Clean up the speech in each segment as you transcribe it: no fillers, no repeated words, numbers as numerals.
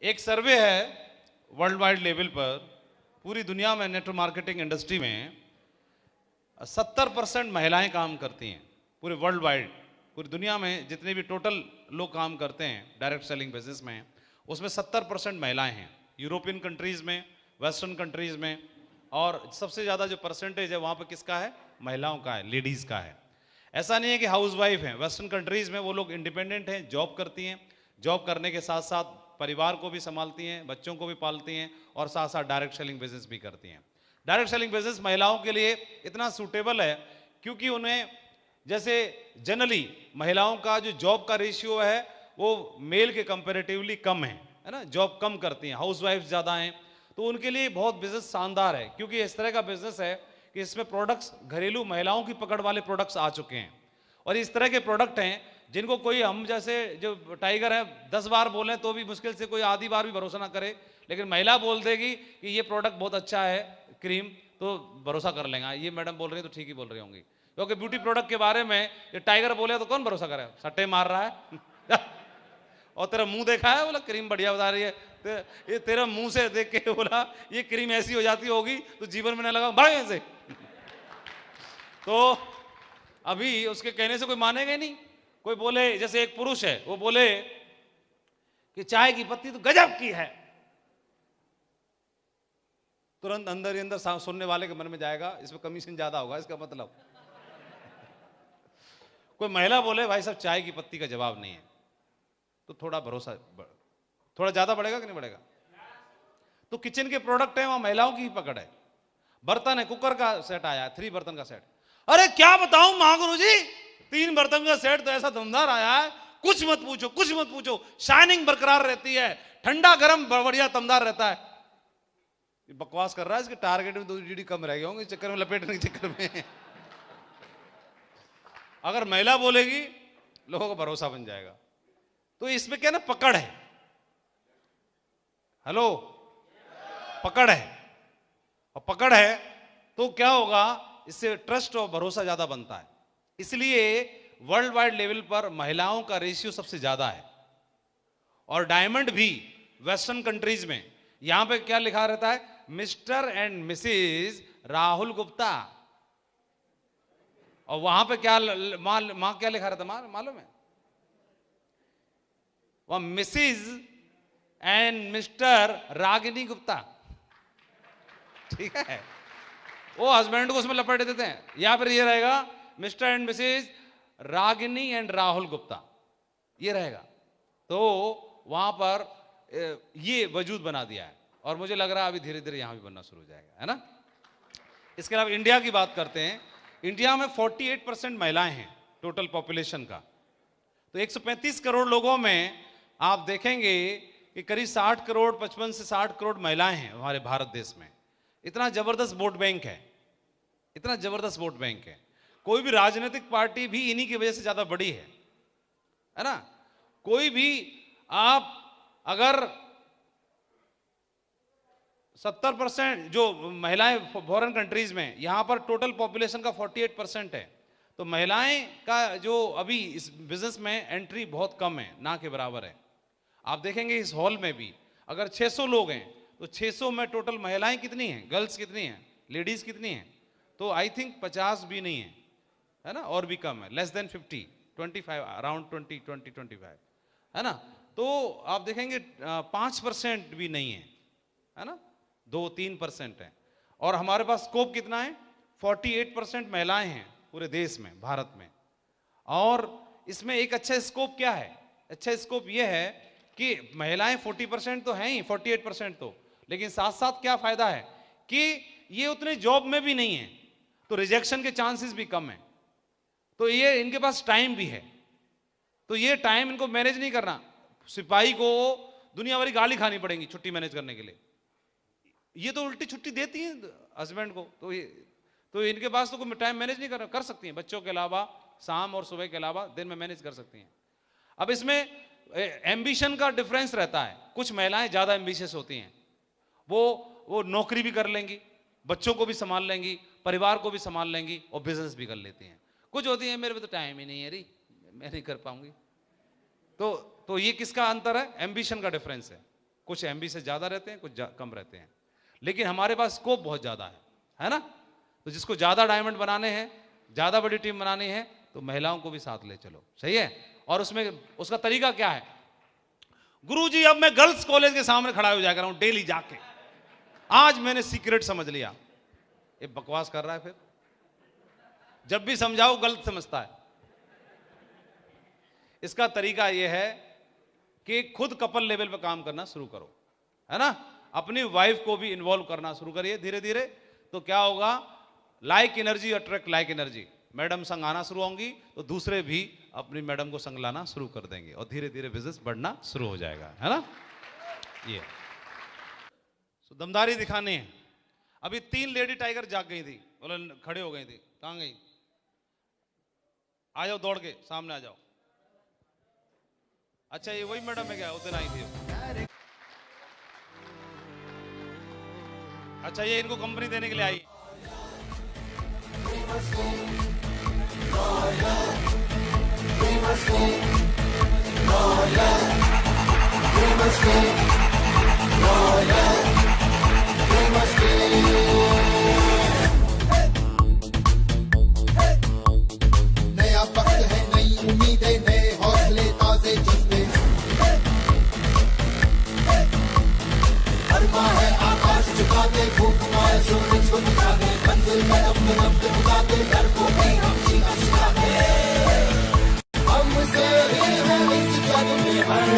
एक सर्वे है world wide level पर, पूरी दुनिया में नेटवर्क मार्केटिंग इंडस्ट्री में 70% महिलाएं काम करती हैं। पूरे वर्ल्ड वाइड, पूरी दुनिया में जितने भी टोटल लोग काम करते हैं डायरेक्ट सेलिंग बिजनेस में, उसमें 70% महिलाएं हैं। यूरोपियन कंट्रीज़ में, वेस्टर्न कंट्रीज़ में, और सबसे ज़्यादा जो परसेंटेज है वहाँ पर किसका है? महिलाओं का है, लेडीज़ का है। ऐसा नहीं है कि हाउस वाइफ हैं। वेस्टर्न कंट्रीज़ में वो लोग इंडिपेंडेंट हैं, जॉब करती हैं, जॉब करने के साथ साथ परिवार को भी संभालती हैं, बच्चों को भी पालती हैं, और साथ साथ डायरेक्ट सेलिंग बिजनेस भी करती हैं। डायरेक्ट सेलिंग बिजनेस महिलाओं के लिए इतना सूटेबल है क्योंकि उन्हें, जैसे जनरली महिलाओं का जो जॉब का रेशियो है वो मेल के कंपैरेटिवली कम है ना, जॉब कम करती हैं, हाउस वाइफ ज़्यादा हैं, तो उनके लिए बहुत बिजनेस शानदार है। क्योंकि इस तरह का बिजनेस है कि इसमें प्रोडक्ट्स घरेलू महिलाओं की पकड़ वाले प्रोडक्ट्स आ चुके हैं, और इस तरह के प्रोडक्ट हैं जिनको कोई, हम जैसे जो टाइगर है 10 बार बोलें तो भी मुश्किल से कोई आधी बार भी भरोसा ना करे, लेकिन महिला बोल देगी कि ये प्रोडक्ट बहुत अच्छा है क्रीम, तो भरोसा कर लेंगे, ये मैडम बोल रही है तो ठीक ही बोल रही होंगी। क्योंकि ब्यूटी प्रोडक्ट के बारे में ये टाइगर बोले तो कौन भरोसा करे, सट्टे मार रहा है और तेरा मुंह देखा है, बोला क्रीम बढ़िया बता रही है, ये तेरा मुंह से देख के बोला ये क्रीम ऐसी हो जाती होगी तो जीवन में ना लगा भाग ऐसे तो अभी उसके कहने से कोई मानेगा ही नहीं। कोई बोले, जैसे एक पुरुष है वो बोले कि चाय की पत्ती तो गजब की है, तुरंत अंदर ही अंदर सुनने वाले के मन में जाएगा इसमें कमीशन ज्यादा होगा, इसका मतलब कोई महिला बोले भाई साहब चाय की पत्ती का जवाब नहीं है, तो थोड़ा भरोसा थोड़ा ज्यादा बढ़ेगा कि नहीं बढ़ेगा। तो किचन के प्रोडक्ट है वहां महिलाओं की ही पकड़ है। बर्तन है, कुकर का सेट आया है, 3 बर्तन का सेट, अरे क्या बताऊं महागुरु जी, 3 बर्तन का सेट तो ऐसा दमदार आया है, कुछ मत पूछो, कुछ मत पूछो, शाइनिंग बरकरार रहती है, ठंडा गर्म बढ़िया दमदार रहता है। बकवास कर रहा है, इसके टारगेट में 2 जीडी कम रह गए होंगे, चक्कर में लपेटने के चक्कर में अगर महिला बोलेगी लोगों को भरोसा बन जाएगा। तो इसमें क्या ना, पकड़ है, हेलो, पकड़ है, और पकड़ है तो क्या होगा, इससे ट्रस्ट और भरोसा ज्यादा बनता है। इसलिए वर्ल्ड वाइड लेवल पर महिलाओं का रेशियो सबसे ज्यादा है। और डायमंड भी वेस्टर्न कंट्रीज में, यहां पे क्या लिखा रहता है, Mr and Mrs Rahul Gupta, और वहां पे क्या मां क्या लिखा रहता है मालूम है, वहां Mrs and Mr Ragini Gupta, ठीक है, वो हस्बैंड को उसमें लपेट देते हैं। या फिर ये रहेगा Mr and Mrs Ragini and Rahul Gupta, ये रहेगा। तो वहां पर ये वजूद बना दिया है, और मुझे लग रहा है अभी धीरे धीरे यहां भी बनना शुरू हो जाएगा, है ना। इसके अलावा इंडिया की बात करते हैं। इंडिया में 48% महिलाएं हैं टोटल पॉपुलेशन का। तो 135 करोड़ लोगों में आप देखेंगे कि करीब 60 करोड़, 55 से 60 करोड़ महिलाएं हैं हमारे भारत देश में। इतना जबरदस्त वोट बैंक है, इतना जबरदस्त वोट बैंक है। कोई भी राजनीतिक पार्टी भी इन्हीं की वजह से ज्यादा बड़ी है ना। कोई भी आप अगर 70% जो महिलाएं फॉरेन कंट्रीज में, यहां पर टोटल पॉपुलेशन का 48% है, तो महिलाएं का जो अभी इस बिजनेस में एंट्री बहुत कम है, ना के बराबर है। आप देखेंगे इस हॉल में भी अगर 600 लोग हैं तो 600 में टोटल महिलाएं कितनी हैं, गर्ल्स कितनी हैं, लेडीज कितनी हैं, तो आई थिंक 50 भी नहीं है ना, और भी कम है, लेस देन 50, 25, अराउंड 20-25, है ना। तो आप देखेंगे 5% भी नहीं है ना, 2-3% है। और हमारे पास स्कोप कितना है, 48% महिलाएं हैं पूरे देश में, भारत में। और इसमें एक अच्छा स्कोप क्या है, अच्छा स्कोप यह है कि महिलाएं 40% तो हैं ही, 48% तो, लेकिन साथ साथ क्या फायदा है कि ये उतने जॉब में भी नहीं है, तो रिजेक्शन के चांसेस भी कम है। तो ये इनके पास टाइम भी है, तो ये टाइम इनको मैनेज नहीं करना। सिपाही को दुनिया भरी गाली खानी पड़ेगी छुट्टी मैनेज करने के लिए, ये तो उल्टी छुट्टी देती है हस्बैंड को, तो इनके पास तो कोई टाइम मैनेज नहीं कर सकती हैं। बच्चों के अलावा शाम और सुबह के अलावा दिन में मैनेज कर सकती हैं। अब इसमें एम्बिशन का डिफरेंस रहता है। कुछ महिलाएं ज्यादा एम्बिशियस होती हैं, वो नौकरी भी कर लेंगी, बच्चों को भी संभाल लेंगी, परिवार को भी संभाल लेंगी, और बिजनेस भी कर लेती हैं। कुछ होती है मेरे पे तो टाइम ही नहीं है री, मैं नहीं कर पाऊंगी। तो ये किसका अंतर है, एम्बिशन का डिफरेंस है। कुछ MB से ज़्यादा रहते हैं, कुछ कम रहते हैं, लेकिन हमारे पास स्कोप बहुत ज़्यादा है ना। तो जिसको ज़्यादा डायमंड बनाने हैं, ज़्यादा बड़ी टीम बनानी है, तो महिलाओं को भी साथ ले चलो, सही है। और उसमें उसका तरीका क्या है? गुरुजी अब मैं गर्ल्स कॉलेज के सामने खड़ा हो जाया कर रहा हूं डेली जाके, आज मैंने सीक्रेट समझ लिया। ये बकवास कर रहा है, फिर जब भी समझाओ गलत समझता है। इसका तरीका यह है कि खुद कपल लेवल पे काम करना शुरू करो, है ना। अपनी वाइफ को भी इन्वॉल्व करना शुरू करिए धीरे धीरे, तो क्या होगा, like energy attract like energy. Madam संग आना शुरू होंगी तो दूसरे भी अपनी मैडम को संग लाना शुरू कर देंगे और धीरे धीरे बिजनेस बढ़ना शुरू हो जाएगा, है ना। ये दमदारी दिखानी है। अभी 3 लेडी टाइगर जाग गई थी, बोले खड़े हो गई थी, कहां गई? आ जाओ दौड़ के सामने आ जाओ। अच्छा ये वही मैडम है क्या, उस दिन आई थी? अच्छा ये इनको कंपनी देने के लिए आई। नया वक्त है, नई उम्मीदें, नए हौसले, ताजे जज्बे। अरमा है आकाश झुकाते, भूख माए सूरज को दिखाते, मंजिल कदम कदम पे उठाते, डर को भी हम जीना सिखाते। हमसे ही है इस जग में हर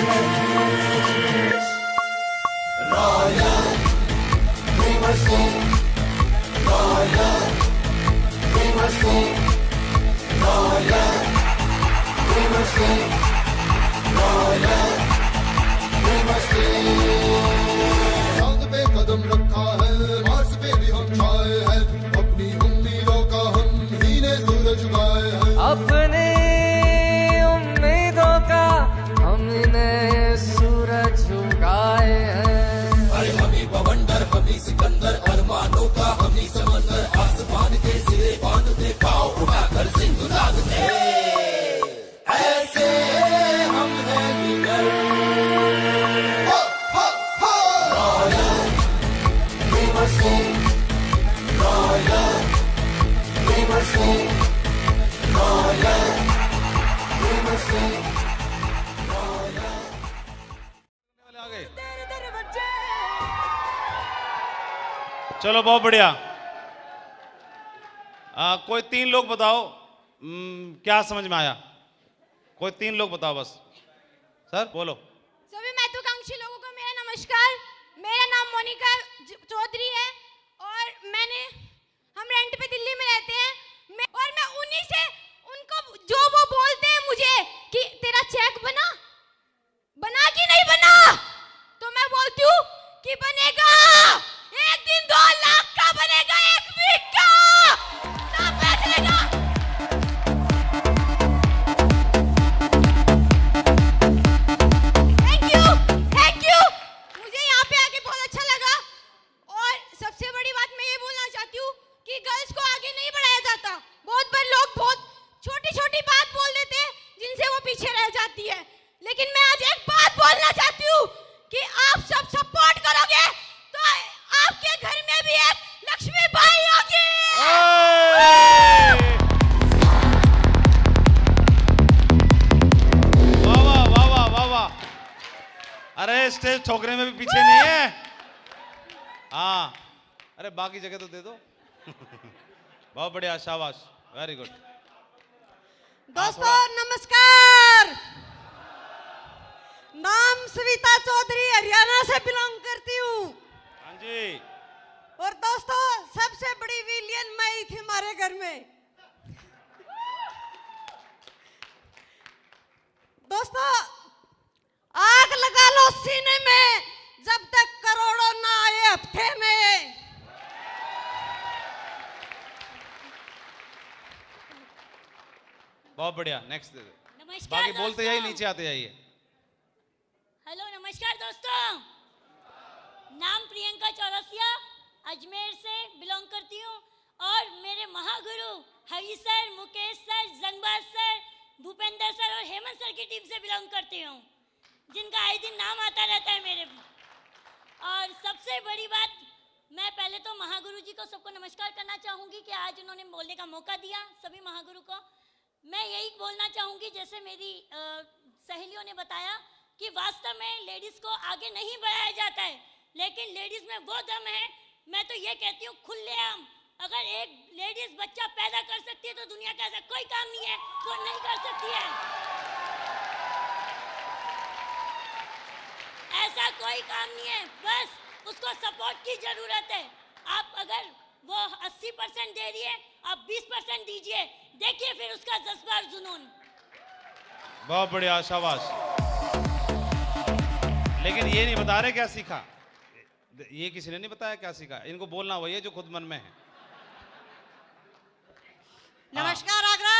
royal famous royal famous royal famous royal famous. चांद पे कदम रखा है, मार्स पे भी हम छाए हैं, अपनी उम्मीदों का हम ही ने सूरज उगाए हैं। अपनी उम्मीदों का हमने सूरज उगाए हैं। अरे हमी बवंडर, हमी सिकंदर, अरमानों का हमी समंदर, आसमान के सिरे बांधते, पाँव उठाकर सिंधु लागते, ऐसे हम हैं निडर। Royal famous royal famous royal famous royal. आ गए, चलो बहुत बढ़िया। कोई 3 लोग बताओ क्या समझ में आया? कोई 3 लोग बताओ बस। सर बोलो। सभी महत्वाकांक्षी लोगों को मेरा नमस्कार। मेरा नाम मोनिका चौधरी है और हम रेंट पे दिल्ली में रहते हैं। और मैं उन्हीं से उनको जो वो बोलते हैं मुझे कि तेरा चेक बना कि नहीं बना, तो मैं बोलती हूँ कि बनेगा। एक दिन 2 लाख का बनेगा, 1 वीक का ना पैसे लेगा। Thank you. मुझे यहाँ पे आके बहुत अच्छा लगा। और सबसे बड़ी बात मैं ये बोलना चाहती हूँ कि गर्ल्स को आगे नहीं बढ़ाया जाता। बहुत बार लोग बहुत छोटी छोटी बात बोल देते हैं जिनसे वो पीछे रह जाती है, लेकिन मैं आज एक बात बोलना चाहती हूँ कि आप सब सपोर्ट करोगे तो आपके घर में भी एक लक्ष्मी बाई होगी। वाह वाह वाह वाह वाह वाह। अरे स्टेज ठोकने में भी पीछे नहीं है। हाँ, अरे बाकी जगह तो दे दो। बहुत बढ़िया, शाबाश, वेरी गुड। दोस्तों नमस्कार। नाम सविता चौधरी, हरियाणा से बिलोंग करती हूँ। हाँ जी। और दोस्तों सबसे बड़ी विलियन मैं ही थी हमारे घर में। दोस्तों आग लगा लो सीने में, जब तक करोड़ों ना आए हफ्ते में। बहुत बढ़िया, नेक्स्ट। नमस्कार बाकी बोलते दोस्तों। जाइए, नीचे आते जाइए। हेलो नमस्कार दोस्तों, नाम प्रियंका चौरसिया, अजमेर से बिलोंग करती हूँ और मेरे महागुरु Hari sir, Mukesh sir, Jangbaz sir, Bhupendra sir और हेमंत सर की टीम से बिलोंग करती हूँ, जिनका आए दिन नाम आता रहता है मेरे जी को सबको नमस्कार करना चाहूँगी कि आज उन्होंने बोलने का मौका दिया सभी महागुरु को। मैं यही बोलना चाहूँगी, जैसे मेरी सहेलियों ने बताया कि वास्तव में लेडीज़ को आगे नहीं बढ़ाया जाता है, लेकिन लेडीज़ में वो दम है। मैं तो ये कहती हूँ खुलेआम, अगर एक लेडीज़ बच्चा पैदा कर सकती है तो दुनिया का ऐसा कोई काम नहीं है वो नहीं कर सकती है। ऐसा कोई काम नहीं है, बस उसको सपोर्ट की जरूरत है। आप अगर वो 80% दे रही है, आप 20% दीजिए, देखिए फिर उसका जज्बा और जुनून। बहुत बढ़िया, शाबाश। लेकिन ये नहीं बता रहे क्या सीखा, ये किसी ने नहीं बताया क्या सीखा। इनको बोलना वही है जो खुद मन में है। नमस्कार आगरा,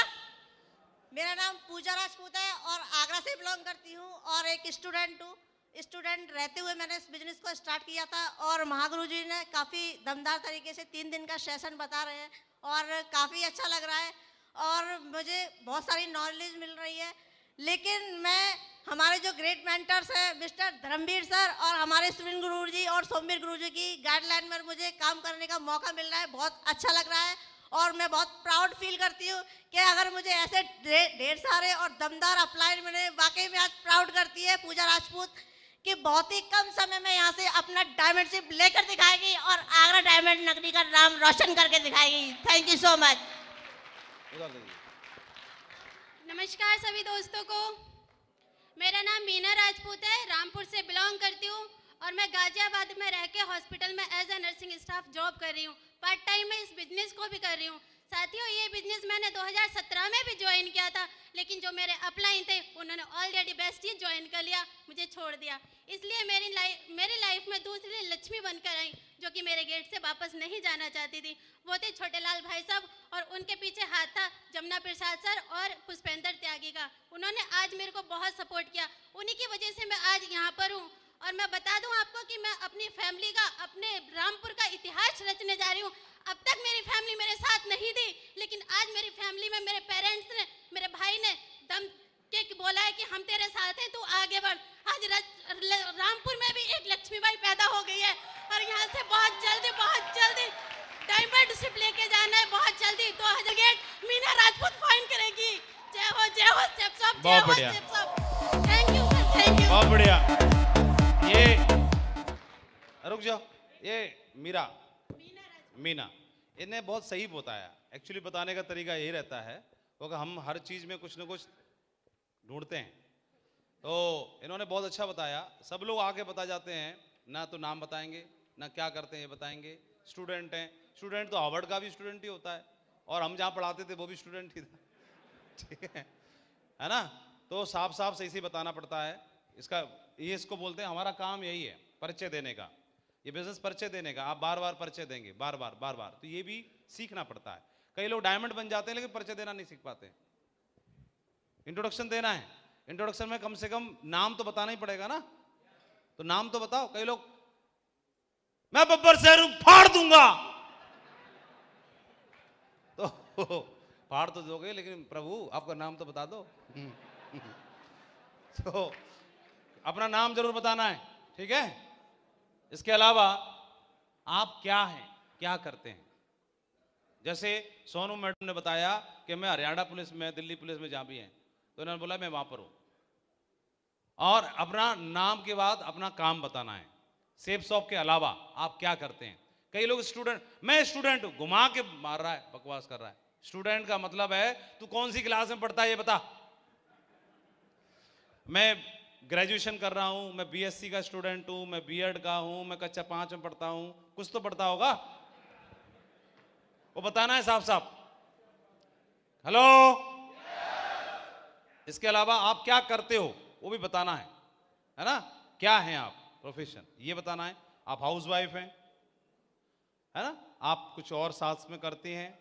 मेरा नाम पूजा राजपूत है और आगरा से बिलोंग करती हूँ और एक स्टूडेंट हूँ। स्टूडेंट रहते हुए मैंने इस बिजनेस को स्टार्ट किया था और महागुरु जी ने काफ़ी दमदार तरीके से 3 दिन का सेशन बता रहे हैं और काफ़ी अच्छा लग रहा है और मुझे बहुत सारी नॉलेज मिल रही है। लेकिन मैं हमारे जो ग्रेट मेंटर्स हैं मिस्टर धर्मवीर सर और हमारे सुविन गुरु जी और सोमवीर गुरु जी की गाइडलाइन में मुझे काम करने का मौका मिल रहा है, बहुत अच्छा लग रहा है और मैं बहुत प्राउड फील करती हूँ कि अगर मुझे ऐसे ढेर सारे और दमदार अपलाइन मिले, वाकई में आज प्राउड करती है पूजा राजपूत कि बहुत ही कम समय में यहाँ से अपना डायमंड शिप लेकर दिखाएगी और आगरा डायमंड नगरी का नाम रोशन करके दिखाएगी। Thank you so much. नमस्कार सभी दोस्तों को, मेरा नाम मीना राजपूत है, रामपुर से बिलोंग करती हूँ और मैं गाजियाबाद में रह के हॉस्पिटल में as a nursing staff job कर रही हूँ। पार्ट टाइम में इस बिजनेस को भी कर रही हूँ। साथियों, ये बिजनेस मैंने 2017 में भी ज्वाइन किया था, लेकिन जो मेरे अपलाइन थे उन्होंने ऑलरेडी बेस्ट ही ज्वाइन कर लिया, मुझे छोड़ दिया। इसलिए मेरी लाइफ में दूसरी लक्ष्मी बनकर आई जो कि मेरे गेट से वापस नहीं जाना चाहती थी। वो थे छोटे लाल भाई साहब और उनके पीछे हाथ था जमुना प्रसाद सर और पुष्पेंद्र त्यागी का। उन्होंने आज मेरे को बहुत सपोर्ट किया, उन्हीं की वजह से मैं आज यहाँ पर हूँ। और मैं बता दूं आपको कि मैं अपनी फैमिली का, अपने रामपुर का इतिहास रचने जा रही हूँ। अब तक मेरी फैमिली मेरे साथ नहीं थी, लेकिन आज मेरी फैमिली में मेरे पेरेंट्स ने, मेरे भाई ने दम के बोला है कि हम तेरे साथ हैं, तू आगे बढ़। आज रामपुर में भी एक लक्ष्मीबाई पैदा हो गई है और यहाँ से बहुत जल्दी डायमंड शिप लेके जाना है, बहुत जल्दी। 2000 गेट मीना राजपूत फाइन करेगी। जय हो शेफ साहब, जय हो शेफ साहब। Thank you sir, thank you. बहुत बढ़िया। ये रुक जाओ, ये मीना इन्हें बहुत सही बताया। एक्चुअली बताने का तरीका यही रहता है क्योंकि हम हर चीज में कुछ न कुछ ढूंढते हैं, तो इन्होंने बहुत अच्छा बताया। सब लोग आगे बता जाते हैं, ना तो नाम बताएंगे ना क्या करते हैं ये बताएंगे। स्टूडेंट हैं, स्टूडेंट तो हार्वर्ड का भी स्टूडेंट ही होता है और हम जहाँ पढ़ाते थे वो भी स्टूडेंट ही था, ठीक है ना। तो साफ सही से बताना पड़ता है। इसको बोलते हैं, हमारा काम यही है परिचय देने का, ये बिजनेस परिचय देने का। आप बार बार परिचय देंगे, बार बार, तो ये भी सीखना पड़ता है। कई लोग डायमंड बन जाते हैं लेकिन परिचय देना नहीं सीख पाते। इंट्रोडक्शन देना है, इंट्रोडक्शन में कम से कम नाम तो बताना ही पड़ेगा ना, तो नाम तो बताओ। कई लोग, मैं बब्बर शहर फाड़ दूंगा, तो फाड़ तो दोगे लेकिन प्रभु आपका नाम तो बता दो। तो अपना नाम जरूर बताना है, ठीक है। इसके अलावा आप क्या हैं, क्या करते हैं। जैसे सोनू मैडम ने बताया कि मैं हरियाणा पुलिस में, दिल्ली पुलिस में जहां भी हैं, तो उन्होंने बोला मैं वहां पर हूं। और अपना नाम के बाद अपना काम बताना है। सेफ शॉप के अलावा आप क्या करते हैं। कई लोग मैं स्टूडेंट हूं, घुमा के मार रहा है, बकवास कर रहा है। स्टूडेंट का मतलब है तू कौन सी क्लास में पढ़ता है ये बता। मैं ग्रेजुएशन कर रहा हूं, मैं बीएससी का स्टूडेंट हूं, मैं बीएड का हूं, मैं कक्षा 5 में पढ़ता हूं, कुछ तो पढ़ता होगा, वो बताना है साफ। हेलो। इसके अलावा आप क्या करते हो वो भी बताना है ना। क्या हैं आप, प्रोफेशन ये बताना है। आप हाउसवाइफ हैं, है ना, आप कुछ और साथ में करती हैं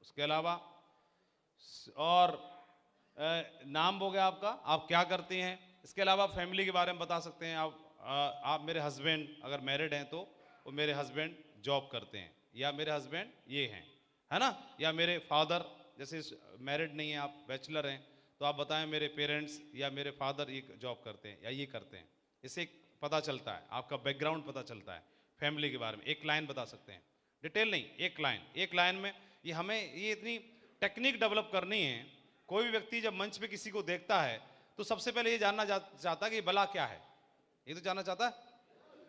उसके अलावा, और नाम हो गया आपका, आप क्या करती हैं। इसके अलावा फैमिली के बारे में बता सकते हैं आप मेरे हस्बैंड अगर मैरिड हैं तो वो मेरे हस्बैंड जॉब करते हैं, या मेरे हस्बैंड ये हैं, है ना, या मेरे फादर, जैसे मैरिड नहीं है आप बैचलर हैं तो आप बताएं मेरे पेरेंट्स या मेरे फादर ये जॉब करते हैं या ये करते हैं। इससे पता चलता है, आपका बैकग्राउंड पता चलता है फैमिली के बारे में। एक लाइन बता सकते हैं, डिटेल नहीं, एक लाइन में। ये हमें ये इतनी टेक्निक डेवलप करनी है। कोई भी व्यक्ति जब मंच पे किसी को देखता है तो सबसे पहले ये जानना चाहता है कि भला क्या है, ये तो जानना चाहता है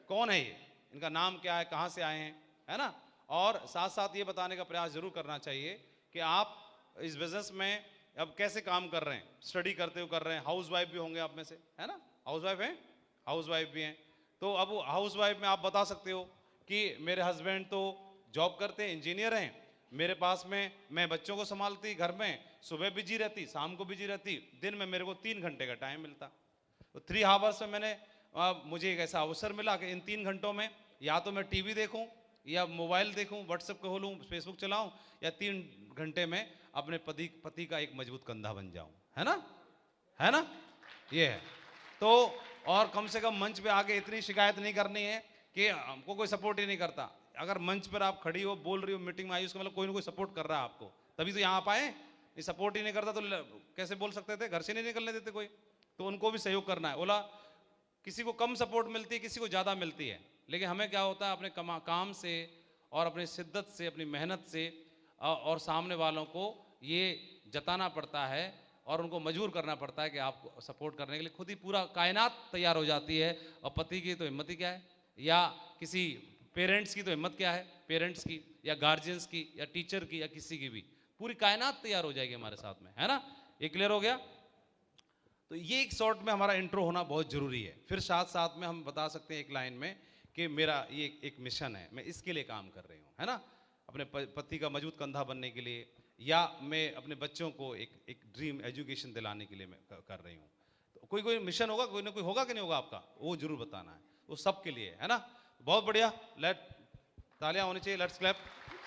कौन है ये, इनका नाम क्या है, कहाँ से आए हैं, है ना। और साथ साथ ये बताने का प्रयास जरूर करना चाहिए कि आप इस बिजनेस में अब कैसे काम कर रहे हैं, स्टडी करते हुए कर रहे हैं। हाउस वाइफ भी होंगे आप में से, है ना, हाउस वाइफ हैं, हाउस वाइफ भी हैं। तो अब हाउस वाइफ में आप बता सकते हो कि मेरे हस्बैंड तो जॉब करते हैं, इंजीनियर हैं, मेरे पास में मैं बच्चों को संभालती, घर में सुबह बिजी रहती, शाम को बिजी रहती, दिन में मेरे को 3 घंटे का टाइम मिलता। तो 3 आवर्स में मैंने मुझे एक ऐसा अवसर मिला कि इन 3 घंटों में या तो मैं टीवी देखूं, या मोबाइल देखूं, व्हाट्सएप खोलूं, फेसबुक चलाऊं, या 3 घंटे में अपने पति का एक मजबूत कंधा बन जाऊं, है ना, है ना, ये है। तो और कम से कम मंच पे आके इतनी शिकायत नहीं करनी है कि हमको कोई सपोर्ट ही नहीं करता। अगर मंच पर आप खड़ी हो, बोल रही हो, मीटिंग में आई, उसका मतलब कोई ना कोई सपोर्ट कर रहा है आपको, तभी तो यहाँ आप आए। ये सपोर्ट ही नहीं करता तो कैसे बोल सकते थे, घर से नहीं निकलने देते कोई। तो उनको भी सहयोग करना है। बोला किसी को कम सपोर्ट मिलती है, किसी को ज़्यादा मिलती है, लेकिन हमें क्या होता है अपने काम से और अपनी शिद्दत से, अपनी मेहनत से और सामने वालों को ये जताना पड़ता है और उनको मजबूर करना पड़ता है कि आपको सपोर्ट करने के लिए खुद ही पूरा कायनात तैयार हो जाती है। और पति की तो हिम्मत ही क्या है, या किसी पेरेंट्स की तो हिम्मत क्या है, पेरेंट्स की या गार्जियंस की या टीचर की या किसी की भी, पूरी कायनात तैयार हो जाएगी हमारे साथ में, है ना। ये क्लियर हो गया। तो ये एक शॉर्ट में हमारा इंट्रो होना बहुत जरूरी है। फिर साथ साथ में हम बता सकते हैं एक लाइन में कि मेरा ये एक मिशन है, मैं इसके लिए काम कर रही हूँ, है ना, अपने पति का मजबूत कंधा बनने के लिए, या मैं अपने बच्चों को एक ड्रीम एजुकेशन दिलाने के लिए मैं कर रही हूँ। तो कोई मिशन होगा, कोई ना कोई होगा कि नहीं होगा आपका, वो जरूर बताना है, वो सबके लिए, है ना। बहुत बढ़िया, तालियां होनी चाहिए, लेट्स क्लैप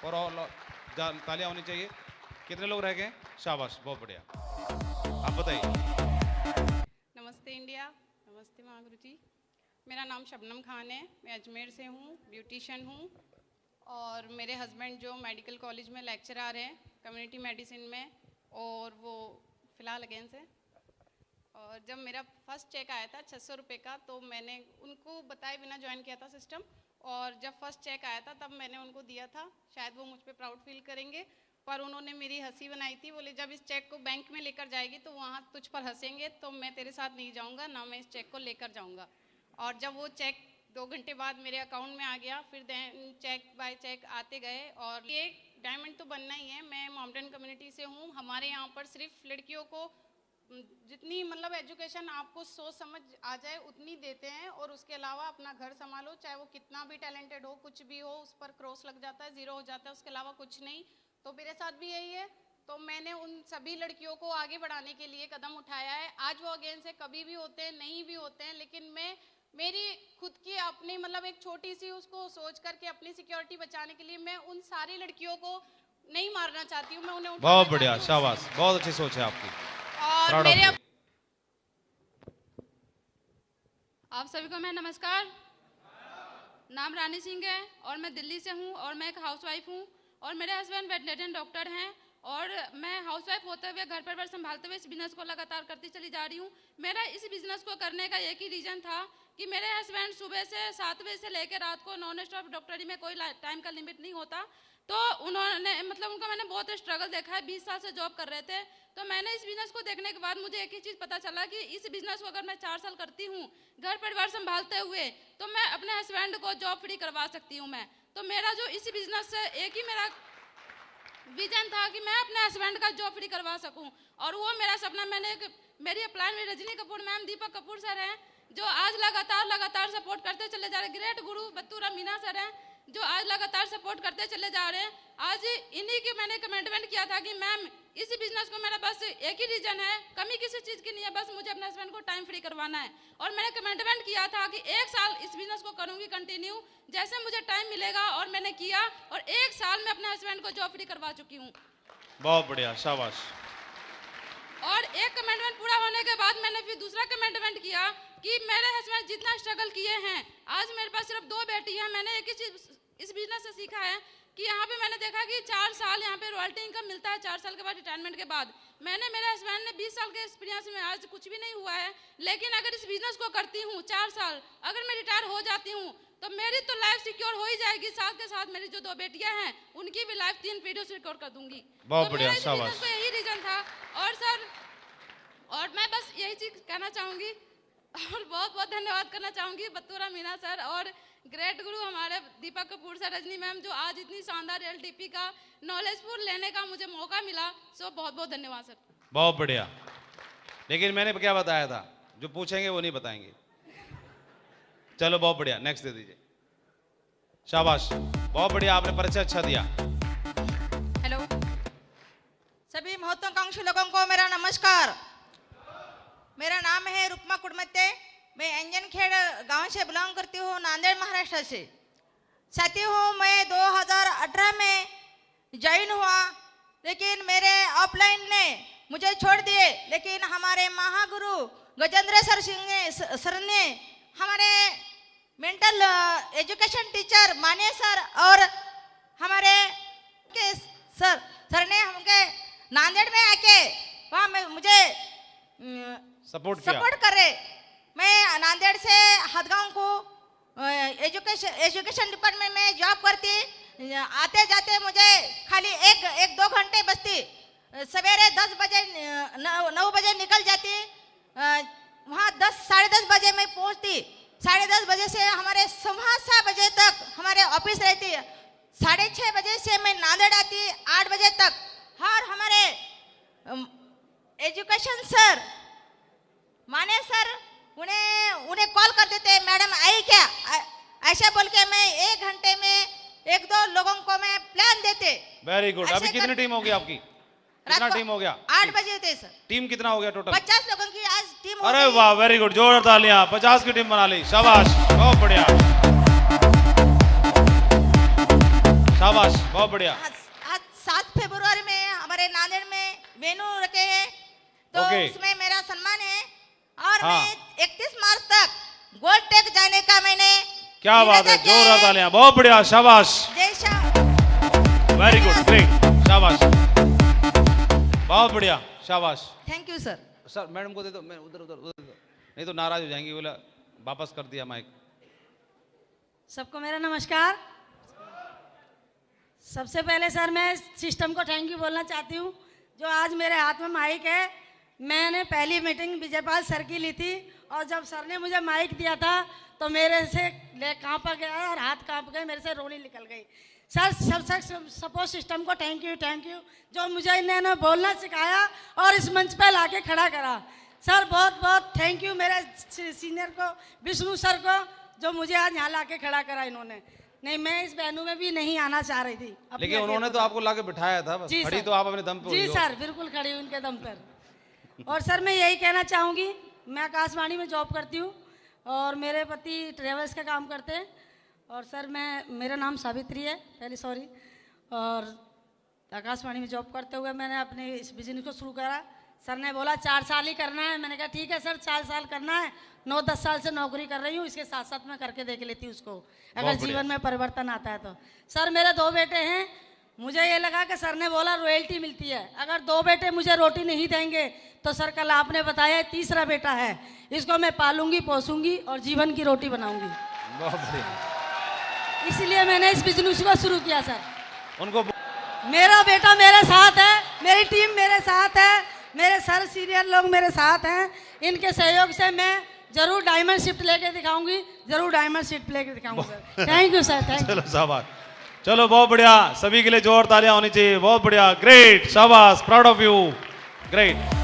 फॉर ऑल, तालियां होनी चाहिए। कितने लोग रह गए, शाबाश, बहुत बढ़िया। आप बताइए। नमस्ते इंडिया, नमस्ते महागुरु जी। मेरा नाम शबनम खान है, मैं अजमेर से हूँ, ब्यूटिशियन हूँ, और मेरे हस्बैंड जो मेडिकल कॉलेज में लेक्चरर हैं कम्युनिटी मेडिसिन में, और वो फ़िलहाल अगेंस्ट है। और जब मेरा फर्स्ट चेक आया था 600 रुपये का, तो मैंने उनको बताए बिना ज्वाइन किया था सिस्टम, और जब फर्स्ट चेक आया था तब मैंने उनको दिया था, शायद वो मुझ पर प्राउड फील करेंगे, पर उन्होंने मेरी हंसी बनाई थी। बोले जब इस चेक को बैंक में लेकर जाएगी तो वहाँ तुझ पर हंसेंगे, तो मैं तेरे साथ नहीं जाऊँगा, ना मैं इस चेक को लेकर जाऊँगा। और जब वो चेक 2 घंटे बाद मेरे अकाउंट में आ गया, फिर चेक बाय चेक आते गए, और ये डायमंड तो बनना ही है। मैं मॉडर्न कम्युनिटी से हूँ, हमारे यहाँ पर सिर्फ लड़कियों को जितनी मतलब एजुकेशन आपको सोच समझ आ जाए उतनी देते हैं, और उसके अलावा अपना घर संभालो, चाहे वो कितना भी टैलेंटेड हो, कुछ भी हो, उस पर क्रॉस लग जाता है, 0 हो जाता है, उसके अलावा कुछ नहीं। तो मेरे साथ भी यही है। तो मैंने उन सभी लड़कियों को आगे बढ़ाने के लिए कदम उठाया है। आज वो अगेंस्ट है, कभी भी होते हैं, नहीं भी होते हैं, लेकिन मैं मेरी खुद की अपनी मतलब एक छोटी सी उसको सोच करके अपनी सिक्योरिटी बचाने के लिए मैं उन सारी लड़कियों को नहीं मारना चाहती हूँ, मैं उन्हें बहुत बढ़िया, शाबाश, बहुत अच्छी सोच है आपकी। और मेरे आप सभी को मैं नमस्कार। नाम रानी सिंह है और मैं दिल्ली से हूँ, और मैं एक हाउसवाइफ हूँ, और मेरे हस्बैंड वेटरनरी डॉक्टर हैं, और मैं हाउसवाइफ होते हुए घर परिवार संभालते हुए इस बिजनेस को लगातार करती चली जा रही हूँ। मेरा इस बिजनेस को करने का एक ही रीज़न था कि मेरे हस्बैंड सुबह से 7 बजे से लेकर रात को नॉन स्टॉप, डॉक्टरी में कोई टाइम का लिमिट नहीं होता, तो उन्होंने मतलब उनका मैंने बहुत स्ट्रगल देखा है। 20 साल से जॉब कर रहे थे, तो मैंने इस बिज़नेस को देखने के बाद मुझे एक ही चीज़ पता चला कि इस बिज़नेस को अगर मैं 4 साल करती हूँ घर परिवार संभालते हुए, तो मैं अपने हस्बैंड को जॉब फ्री करवा सकती हूँ। मैं तो मेरा जो इस बिज़नेस से एक ही मेरा विजन था कि मैं अपने हस्बैंड का जॉब फ्री करवा सकूं, और वो मेरा सपना मैंने मेरी अपलाइन में रजनी कपूर मैम, दीपक कपूर सर हैं, जो आज लगातार सपोर्ट करते चले जा रहे हैं, ग्रेट गुरु बत्तूरा मीना सर हैं, जो आज लगातार सपोर्ट करते चले जा रहे हैं। आज इन्हीं की मैंने कमिटमेंट किया था कि मैम इस बिजनेस को मेरा बस एक ही रीजन है, कमी किसी चीज़ की नहीं है, बस मुझे अपने हस्बैंड को टाइम फ्री करवाना है। और मैंने कमिटमेंट किया था कि 1 साल इस बिजनेस को करूँगी कंटिन्यू, जैसे मुझे टाइम मिलेगा, और मैंने किया, और 1 साल में अपने हस्बैंड को जॉब फ्री करवा चुकी हूँ। बहुत बढ़िया, शाबाश। और एक कमिटमेंट पूरा होने के बाद मैंने फिर दूसरा कमिटमेंट किया कि मेरे हस्बैंड जितना स्ट्रगल किए हैं, आज मेरे पास सिर्फ 2 बेटी हैं, मैंने एक ही चीज़ इस बिजनेस से सीखा है कि यहाँ पे मैंने देखा कि 4 साल यहाँ पे रॉयल्टी इनकम मिलता है, 4 साल के बाद रिटायरमेंट के बाद। मैंने मेरे हस्बैंड ने 20 साल के एक्सपीरियंस में आज कुछ भी नहीं हुआ है, लेकिन अगर इस बिजनेस को करती हूँ 4 साल, अगर मैं रिटायर हो जाती हूँ, तो मेरी तो लाइफ सिक्योर हो ही जाएगी, साथ के साथ मेरी जो 2 बेटियां हैं उनकी भी लाइफ 3 वीडियो सिक्योर कर दूंगी। बहुत तो बढ़िया, मेरा इस शाबाश। business का यही रीजन था। और सर, और मैं बस यही चीज कहना चाहूंगी और बहुत बहुत धन्यवाद करना चाहूंगी बतूरा मीना सर और ग्रेट गुरु हमारे दीपक कपूर सर, रजनी मैम, जो आज इतनी शानदार LTP का नॉलेजफुल लेने का मुझे मौका मिला। सो बहुत बहुत धन्यवाद सर। बहुत बढ़िया। लेकिन मैंने क्या बताया था, जो पूछेंगे वो नहीं बताएंगे। चलो बहुत बढ़िया, नेक्स्ट दे दीजिए। शाबाश, बहुत बढ़िया, आपने परिचय अच्छा दिया। हेलो सभी महत्वाकांक्षी लोगों को मेरा नमस्कार। मेरा नाम है रुक्मा कुड़मत्ते। मैं अंजनखेड़ गांव से बिलोंग करती हूँ, नांदेड़ महाराष्ट्र से। साथी हूँ, मैं 2018 में ज्वाइन हुआ, लेकिन मेरे ऑफलाइन ने मुझे छोड़ दिए। लेकिन हमारे महागुरु गजेंद्र सर ने हमारे मेंटल एजुकेशन टीचर माने सर और हमारे के सर ने हमके नांदेड़ में आके वहाँ में मुझे सपोर्ट कर रहे। मैं नांदेड़ से हदगांव को एजुकेशन डिपार्टमेंट में जॉब करती। आते जाते मुझे खाली एक 2 घंटे बचती। सवेरे 10 बजे 9 बजे निकल जाती, वहाँ 10 साढ़े 10 बजे मैं पहुँचती। 10:30 बजे से हमारे 6:15 बजे तक हमारे ऑफिस रहती है। 6:30 बजे से मैं नांदेड़ आती 8 बजे तक। और हमारे एजुकेशन सर माने सर उन्हें कॉल कर देते, मैडम आई क्या, ऐसा बोल के मैं 1 घंटे में 1-2 लोगों को मैं प्लान देते। Very good. अभी कितनी टीम होगी आपकी? कितना टीम हो गया? 8 बजे थे सर। टीम कितना हो गया टोटल? 50 लोगों की आज टीम हो अरे गई। वाह, वेरी गुड, जोरदार तालियां। 50 की टीम बना ली, शाबाश, बहुत बढ़िया, शाबाश, बहुत बढ़िया। आज 7 फरवरी में हमारे नांदेड़ में वेन्यू रखे हैं, तो ओके। उसमें मेरा सम्मान है। और हाँ। मैं 31 मार्च तक गोल्ड टेक जाने का मैंने क्या बात है, निवेदन किया जोरदार तालियां, बहुत बढ़िया, शाबाश, Jay Shah. Very good, great, शाबाश, बहुत बढ़िया, शाबाश। Thank you sir. Sir madam को दे दो, मैं उधर उधर उधर, नहीं तो नाराज हो जाएंगी। बोला वापस कर दिया माइक। सबको मेरा नमस्कार। सबसे पहले सर मैं सिस्टम को थैंक यू बोलना चाहती हूँ, जो आज मेरे हाथ में माइक है। मैंने पहली मीटिंग विजयपाल सर की ली थी, और जब सर ने मुझे माइक दिया था तो मेरे से काँप गया और हाथ काँप गए, मेरे से रोनी निकल गई। सर सब सपोर्ट सिस्टम को थैंक यू, जो मुझे इन्होंने बोलना सिखाया और इस मंच पे लाके खड़ा करा। सर बहुत बहुत थैंक यू मेरे सीनियर को, विष्णु सर को, जो मुझे आज यहाँ लाके खड़ा करा इन्होंने। नहीं, मैं इस वेन्यू में भी नहीं आना चाह रही थी, लेकिन उन्होंने तो आपको लाके बिठाया था, बस जी खड़ी सर। तो आप अपने दम पे हुई जी हो। सर, बिल्कुल खड़ी हूँ उनके दम पर। और सर मैं यही कहना चाहूँगी, मैं आकाशवाणी में जॉब करती हूँ और मेरे पति ट्रेवल्स का काम करते हैं। और सर मेरा नाम सावित्री है, पहले सॉरी। और आकाशवाणी में जॉब करते हुए मैंने अपने इस बिजनेस को शुरू करा। सर ने बोला 4 साल ही करना है। मैंने कहा ठीक है सर, 4 साल करना है। 9-10 साल से नौकरी कर रही हूँ, इसके साथ साथ मैं करके देख लेती हूँ उसको, अगर जीवन में परिवर्तन आता है तो। सर मेरे 2 बेटे हैं। मुझे ये लगा कि सर ने बोला रॉयल्टी मिलती है, अगर 2 बेटे मुझे रोटी नहीं देंगे तो सर कल आपने बताया 3रा बेटा है, इसको मैं पालूंगी पोसूंगी और जीवन की रोटी बनाऊंगी। बहुत बढ़िया। इसलिए मैंने इस बिजनेस को शुरू किया सर। उनको मेरा बेटा मेरे साथ है, मेरी टीम मेरे साथ है, मेरे सर सीनियर लोग मेरे साथ हैं। इनके सहयोग से मैं जरूर डायमंड शिफ्ट लेके दिखाऊंगी, जरूर डायमंड शिफ्ट लेके दिखाऊंगी sir. Thank you sir, thank you. चलो शाबाश, चलो बहुत बढ़िया, सभी के लिए जोर तालियां होनी चाहिए। बहुत बढ़िया, ग्रेट, शाबाश, प्राउड ऑफ यू, ग्रेट।